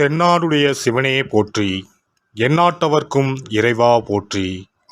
தென்னாடுடைய சிவனே போற்றி, எந்நாட்டவர்க்கும் இறைவா போற்றி.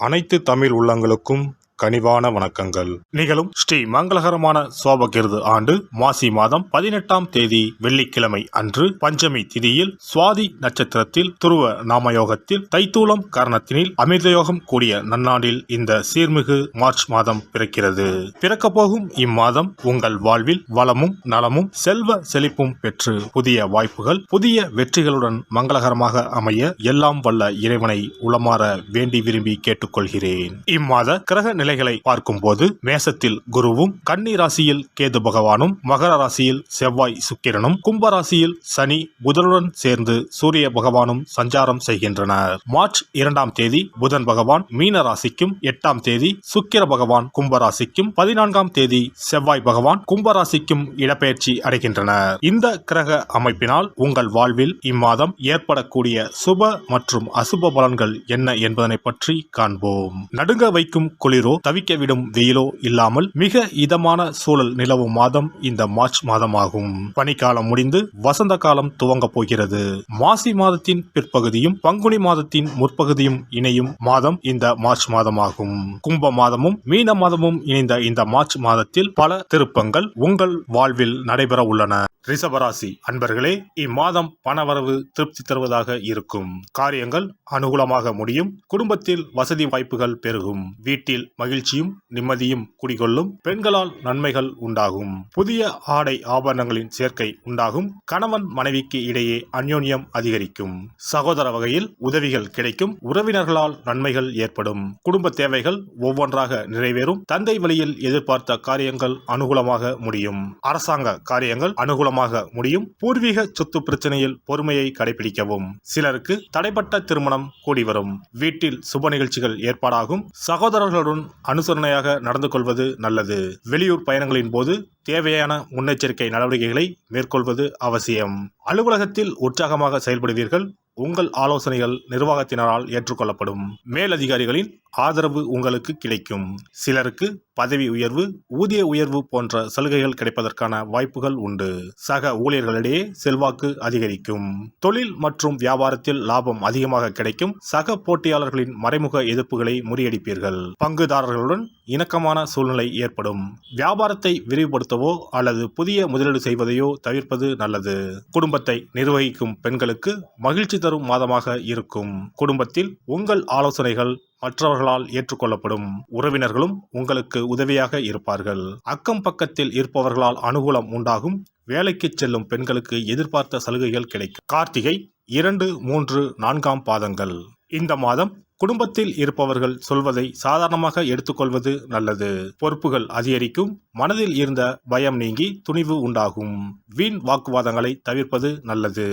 அனைத்து தமிழ் உள்ளங்களுக்கும் கனிவான வணக்கங்கள். நிகழும் ஸ்ரீ மங்களகரமான சோபகிருது ஆண்டு மாசி மாதம் 18ஆம் தேதி வெள்ளிக்கிழமை அன்று பஞ்சமி திதியில் சுவாதி நட்சத்திரத்தில் துருவ நாமயோகத்தில் தைத்தூலம் காரணத்தினில் அமிர்தயோகம் கூடிய நன்னாளில் இந்த சீர்மிகு மார்ச் மாதம் பிறக்கிறது. பிறக்கப் போகும் இம்மாதம் உங்கள் வாழ்வில் வளமும் நலமும் செல்வ செழிப்பும் பெற்று புதிய வாய்ப்புகள் புதிய வெற்றிகளுடன் மங்களகரமாக அமைய எல்லாம் வல்ல இறைவனை உளமாற வேண்டி விரும்பி கேட்டுக்கொள்கிறேன். இம்மாத கிரக நிலைகளை பார்க்கும் போது மேசத்தில் குருவும், கன்னி ராசியில் கேது பகவானும், மகர ராசியில் செவ்வாய் சுக்கிரனும், கும்ப ராசியில் சனி புதனுடன் சேர்ந்து சூரிய பகவானும் சஞ்சாரம் செய்கின்றனர். மார்ச் 2ஆம் தேதி புதன் பகவான் மீன ராசிக்கும், 8ஆம் தேதி சுக்கிர பகவான் கும்ப ராசிக்கும், 14ஆம் தேதி செவ்வாய் பகவான் கும்ப ராசிக்கும் இடப்பெயர்ச்சி அடைகின்றனர். இந்த கிரக அமைப்பினால் உங்கள் வாழ்வில் இம்மாதம் ஏற்படக்கூடிய சுப மற்றும் அசுப பலன்கள் என்ன என்பதனை பற்றி காண்போம். நடுங்க வைக்கும் குளிரோ தவிக்க விடும் வெயிலோ இல்லாமல் மிக இதமான சூழல் நிலவும் மாதம் இந்த மார்ச் மாதமாகும். பனிக்காலம் முடிந்து வசந்த காலம் துவங்க போகிறது. மாசி மாதத்தின் பிற்பகுதியும் பங்குனி மாதத்தின் முற்பகுதியும் இணையும் மாதம் இந்த மார்ச் மாதமாகும். கும்ப மாதமும் மீன மாதமும் இணைந்த இந்த மார்ச் மாதத்தில் பல திருப்பங்கள் உங்கள் வாழ்வில் நடைபெற உள்ளன. ரிஷபராசி அன்பர்களே, இம்மாதம் பணவரவு திருப்தி தருவதாக இருக்கும். காரியங்கள் அனுகூலமாக முடியும். குடும்பத்தில் வசதி வாய்ப்புகள் பெருகும். வீட்டில் மகிழ்ச்சியும் நிம்மதியும் குடிகொள்ளும். பெண்களால் நன்மைகள் உண்டாகும். புதிய ஆடை ஆபரணங்களின் சேர்க்கை உண்டாகும். கணவன் மனைவிக்கு இடையே அந்யோன்யம் அதிகரிக்கும். சகோதர வகையில் உதவிகள் கிடைக்கும். உறவினர்களால் நன்மைகள் ஏற்படும். குடும்ப தேவைகள் ஒவ்வொன்றாக நிறைவேறும். தந்தை வழியில் எதிர்பார்த்த காரியங்கள் அனுகூலமாக முடியும். அரசாங்க காரியங்கள் அனுகூலமாக முடியும். பூர்வீக சொத்து பிரச்சனையில் பொறுமையை கடைபிடிக்கவும். சிலருக்கு தடைப்பட்ட திருமணம் கூடி வரும். வீட்டில் சுப நிகழ்ச்சிகள் ஏற்பாடாகும். சகோதரர்களுடன் அனுசரணையாக நடந்து கொள்வது நல்லது. வெளியூர் பயணங்களின் போது தேவையான முன்னெச்சரிக்கை நடவடிக்கைகளை மேற்கொள்வது அவசியம். அலுவலகத்தில் உற்சாகமாக செயல்படுவீர்கள். உங்கள் ஆலோசனைகள் நிர்வாகத்தினரால் ஏற்றுக்கொள்ளப்படும். மேலதிகாரிகளின் ஆதரவு உங்களுக்கு கிடைக்கும். சிலருக்கு பதவி உயர்வு, ஊதிய உயர்வு போன்ற சலுகைகள் கிடைப்பதற்கான வாய்ப்புகள் உண்டு. சக ஊழியர்களிடையே செல்வாக்கு அதிகரிக்கும். தொழில் மற்றும் வியாபாரத்தில் லாபம் அதிகமாக கிடைக்கும். சக போட்டியாளர்களின் மறைமுக எதிர்ப்புகளை முறியடிப்பீர்கள். பங்குதாரர்களுடன் இணக்கமான சூழ்நிலை ஏற்படும். வியாபாரத்தை விரிவுபடுத்தவோ அல்லது புதிய முதலீடு செய்வதையோ தவிர்ப்பது நல்லது. குடும்பத்தை நிர்வகிக்கும் பெண்களுக்கு மகிழ்ச்சி தரும் மாதமாக இருக்கும். குடும்பத்தில் உங்கள் ஆலோசனைகள் மற்றவர்களால் ஏற்றுக்கொள்ளப்படும். உறவினர்களும் உங்களுக்கு உதவியாக இருப்பார்கள். அக்கம் பக்கத்தில் இருப்பவர்களால் அனுகூலம் உண்டாகும். வேலைக்கு செல்லும் பெண்களுக்கு எதிர்பார்த்த சலுகைகள் கிடைக்கும். கார்த்திகை 2, 3, 4ஆம் பாதங்கள். இந்த மாதம் குடும்பத்தில் இருப்பவர்கள் சொல்வதை சாதாரணமாக எடுத்துக்கொள்வது நல்லது. பொறுப்புகள் அதிகரிக்கும். மனதில் இருந்த பயம் நீங்கி துணிவு உண்டாகும். வீண் வாக்குவாதங்களை தவிர்ப்பது நல்லது.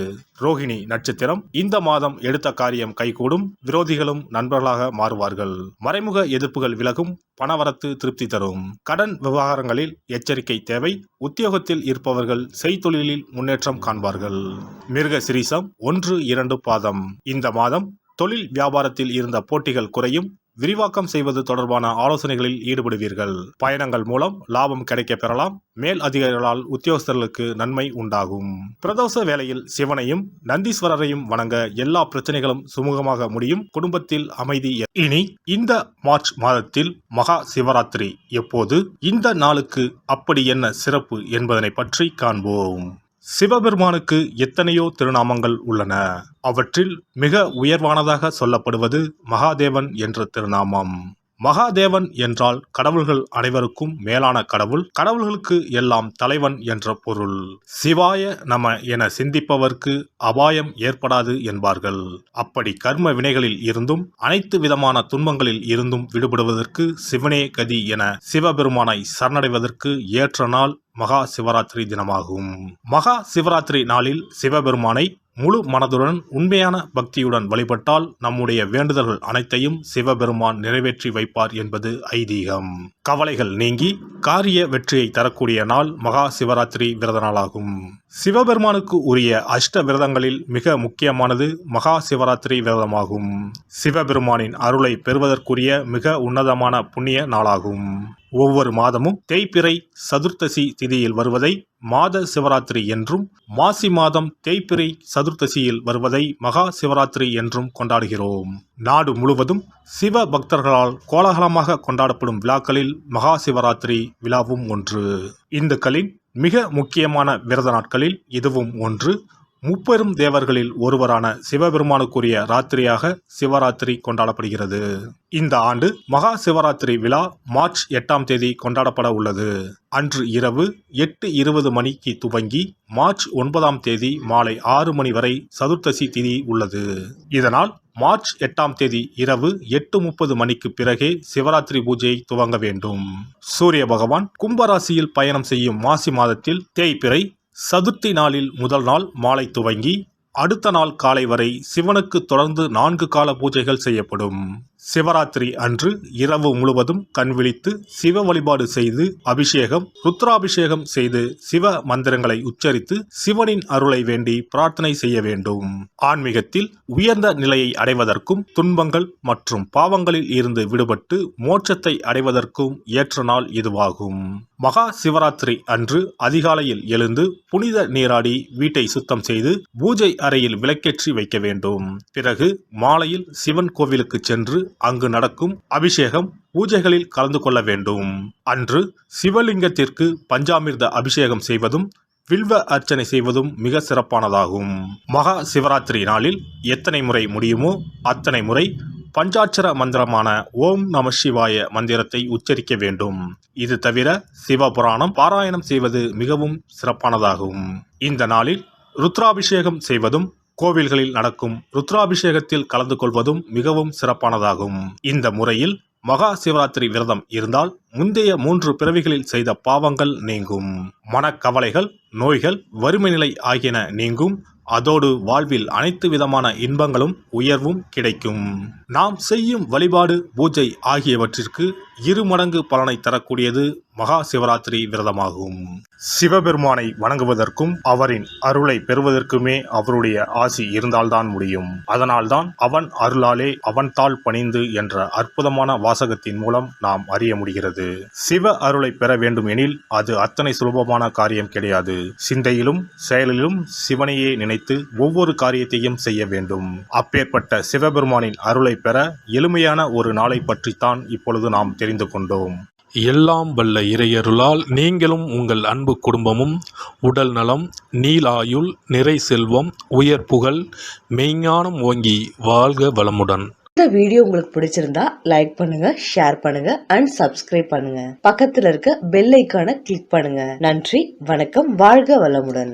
ரோகிணி நட்சத்திரம். இந்த மாதம் எடுத்த காரியம் கைகூடும். விரோதிகளும் நண்பர்களாக மாறுவார்கள். மறைமுக எதிர்ப்புகள் விலகும். பணவரத்து திருப்தி தரும். கடன் விவகாரங்களில் எச்சரிக்கை தேவை. உத்தியோகத்தில் இருப்பவர்கள் செய்தொழிலில் முன்னேற்றம் காண்பார்கள். மிருக சிரீசம் 1, 2 பாதம். இந்த மாதம் தொழில் வியாபாரத்தில் இருந்த போட்டிகள் குறையும். விரிவாக்கம் செய்வது தொடர்பான ஆலோசனைகளில் ஈடுபடுவீர்கள். பயணங்கள் மூலம் லாபம் கிடைக்க பெறலாம். மேல் அதிகாரிகளால் உத்தியோகஸ்தர்களுக்கு நன்மை உண்டாகும். பிரதோஷ வேளையில் சிவனையும் நந்தீஸ்வரரையும் வணங்க எல்லா பிரச்சனைகளும் சுமூகமாக முடியும். குடும்பத்தில் அமைதி. இனி இந்த மார்ச் மாதத்தில் மகா சிவராத்திரி எப்போது, இந்த நாளுக்கு அப்படி என்ன சிறப்பு என்பதனை பற்றி காண்போம். சிவபெருமானுக்கு எத்தனையோ திருநாமங்கள் உள்ளன. அவற்றில் மிக உயர்வானதாக சொல்லப்படுவது மகாதேவன் என்ற திருநாமம். மகாதேவன் என்றால் கடவுள்கள் அனைவருக்கும் மேலான கடவுள். கடவுள்களுக்கு எல்லாம் தலைவன் என்ற பொருள். சிவாய நம என சிந்திப்பவர்க்கு அபாயம் ஏற்படாது என்பார்கள். அப்படி கர்ம வினைகளில் இருந்தும் அனைத்து விதமான துன்பங்களில் இருந்தும் விடுபடுவதற்கு சிவனே கதி என சிவபெருமானை சரணடைவதற்கு ஏற்ற நாள் மகா சிவராத்திரி தினமாகும். மகா சிவராத்திரி நாளில் சிவபெருமானை முழு மனதுடன் உண்மையான பக்தியுடன் வழிபட்டால் நம்முடைய வேண்டுதல்கள் அனைத்தையும் சிவபெருமான் நிறைவேற்றி வைப்பார் என்பது ஐதீகம். கவலைகள் நீங்கி காரிய வெற்றியை தரக்கூடிய நாள் மகா சிவராத்திரி விரத நாளாகும். சிவபெருமானுக்கு உரிய அஷ்ட விரதங்களில் மிக முக்கியமானது மகா சிவராத்திரி விரதமாகும். சிவபெருமானின் அருளை பெறுவதற்குரிய மிக உன்னதமான புண்ணிய நாளாகும். ஒவ்வொரு மாதமும் தேய்பிறை சதுர்த்தசி திதியில் வருவதை மாத சிவராத்திரி என்றும், மாசி மாதம் தேய்பிறை சதுர்த்தசியில் வருவதை மகா சிவராத்திரி என்றும் கொண்டாடுகிறோம். நாடு முழுவதும் சிவ பக்தர்களால் கோலாகலமாக கொண்டாடப்படும் விழாக்களில் மகா சிவராத்திரி விழாவும் ஒன்று. இந்துக்களின் மிக முக்கியமான விரத நாட்களில் இதுவும் ஒன்று. முப்பெரும் தேவர்களில் ஒருவரான சிவபெருமானுக்குரிய ராத்திரியாக சிவராத்திரி கொண்டாடப்படுகிறது. இந்த ஆண்டு மகா சிவராத்திரி விழா மார்ச் 8ஆம் தேதி கொண்டாடப்பட உள்ளது. அன்று இரவு 8:20 மணிக்கு துவங்கி மார்ச் 9ஆம் தேதி மாலை 6 மணி வரை சதுர்த்தசி திதி உள்ளது. இதனால் மார்ச் 8ஆம் தேதி இரவு 8:30 மணிக்கு பிறகே சிவராத்திரி பூஜை துவங்க வேண்டும். சூரிய பகவான் கும்பராசியில் பயணம் செய்யும் மாசி மாதத்தில் தேய்பிறை சதுர்த்தி நாளில் முதல் நாள் மாலை துவங்கி அடுத்த நாள் காலை வரை சிவனுக்கு தொடர்ந்து 4 கால பூஜைகள் செய்யப்படும். சிவராத்திரி அன்று இரவு முழுவதும் கண் விழித்து சிவ வழிபாடு செய்து அபிஷேகம், ருத்ராபிஷேகம் செய்து சிவ மந்திரங்களை உச்சரித்து சிவனின் அருளை வேண்டி பிரார்த்தனை செய்ய வேண்டும். ஆன்மீகத்தில் உயர்ந்த நிலையை அடைவதற்கும், துன்பங்கள் மற்றும் பாவங்களில் இருந்து விடுபட்டு மோட்சத்தை அடைவதற்கும் ஏற்ற நாள் இதுவாகும். மகா சிவராத்திரி அன்று அதிகாலையில் எழுந்து புனித நீராடி வீட்டை சுத்தம் செய்து பூஜை அறையில் விளக்கேற்றி வைக்க வேண்டும். பிறகு மாலையில் சிவன் கோவிலுக்கு சென்று அங்கு நடக்கும் அபிஷேகம் பூஜைகளில் கலந்து கொள்ள வேண்டும். அன்று சிவலிங்கத்திற்கு பஞ்சாமிர்த அபிஷேகம் செய்வதும் வில்வ அர்ச்சனை செய்வதும் மிக சிறப்பானதாகும். மகா சிவராத்திரி நாளில் எத்தனை முறை முடியுமோ அத்தனை முறை பஞ்சாட்சர மந்திரமான ஓம் நம சிவாய மந்திரத்தை உச்சரிக்க வேண்டும். இது தவிர சிவபுராணம் பாராயணம் செய்வது மிகவும் சிறப்பானதாகும். இந்த நாளில் ருத்ராபிஷேகம் செய்வதும் கோவில்களில் நடக்கும் ருத்ராபிஷேகத்தில் கலந்து கொள்வதும் மிகவும் சிறப்பானதாகும். இந்த முறையில் மகா சிவராத்திரி விரதம் இருந்தால் முந்தைய 3 பிறவிகளில் செய்த பாவங்கள் நீங்கும். மனக்கவலைகள், நோய்கள், வறுமை நிலை ஆகியன நீங்கும். அதோடு வாழ்வில் அனைத்து விதமான இன்பங்களும் உயர்வும் கிடைக்கும். நாம் செய்யும் வழிபாடு, பூஜை ஆகியவற்றிற்கு 2 மடங்கு பலனை தரக்கூடியது மகா சிவராத்திரி விரதமாகும். சிவபெருமானை வணங்குவதற்கும் அவரின் அருளை பெறுவதற்குமே அவருடைய ஆசி இருந்தால்தான் முடியும். அதனால்தான் அவன் அருளாலே அவன் தாள் பணிந்து என்ற அற்புதமான வாசகத்தின் மூலம் நாம் அறிய முடிகிறது. சிவ அருளை பெற வேண்டும் எனில் அது அத்தனை சுலபமான காரியம் கிடையாது. சிந்தையிலும் செயலிலும் சிவனையே நினைத்து ஒவ்வொரு காரியத்தையும் செய்ய வேண்டும். அப்பேற்பட்ட சிவபெருமானின் அருளை பெற எளிமையான ஒரு நாளை பற்றித்தான் இப்பொழுது நாம் தெரிந்து கொண்டோம். எல்லாம் வல்ல இறையருளால் நீங்களும் உங்கள் அன்பு குடும்பமும் உடல் நலம், நீலாயுள், நிறை செல்வம், உயர் புகழ், மெய்ஞானம் ஓங்கி வாழ்க வளமுடன். இந்த வீடியோ உங்களுக்கு பிடிச்சிருந்தா லைக் பண்ணுங்க, ஷேர் பண்ணுங்க அண்ட் சப்ஸ்கிரைப் பண்ணுங்க. பக்கத்துல இருக்க பெல் ஐகானை கிளிக் பண்ணுங்க. நன்றி, வணக்கம், வாழ்க வளமுடன்.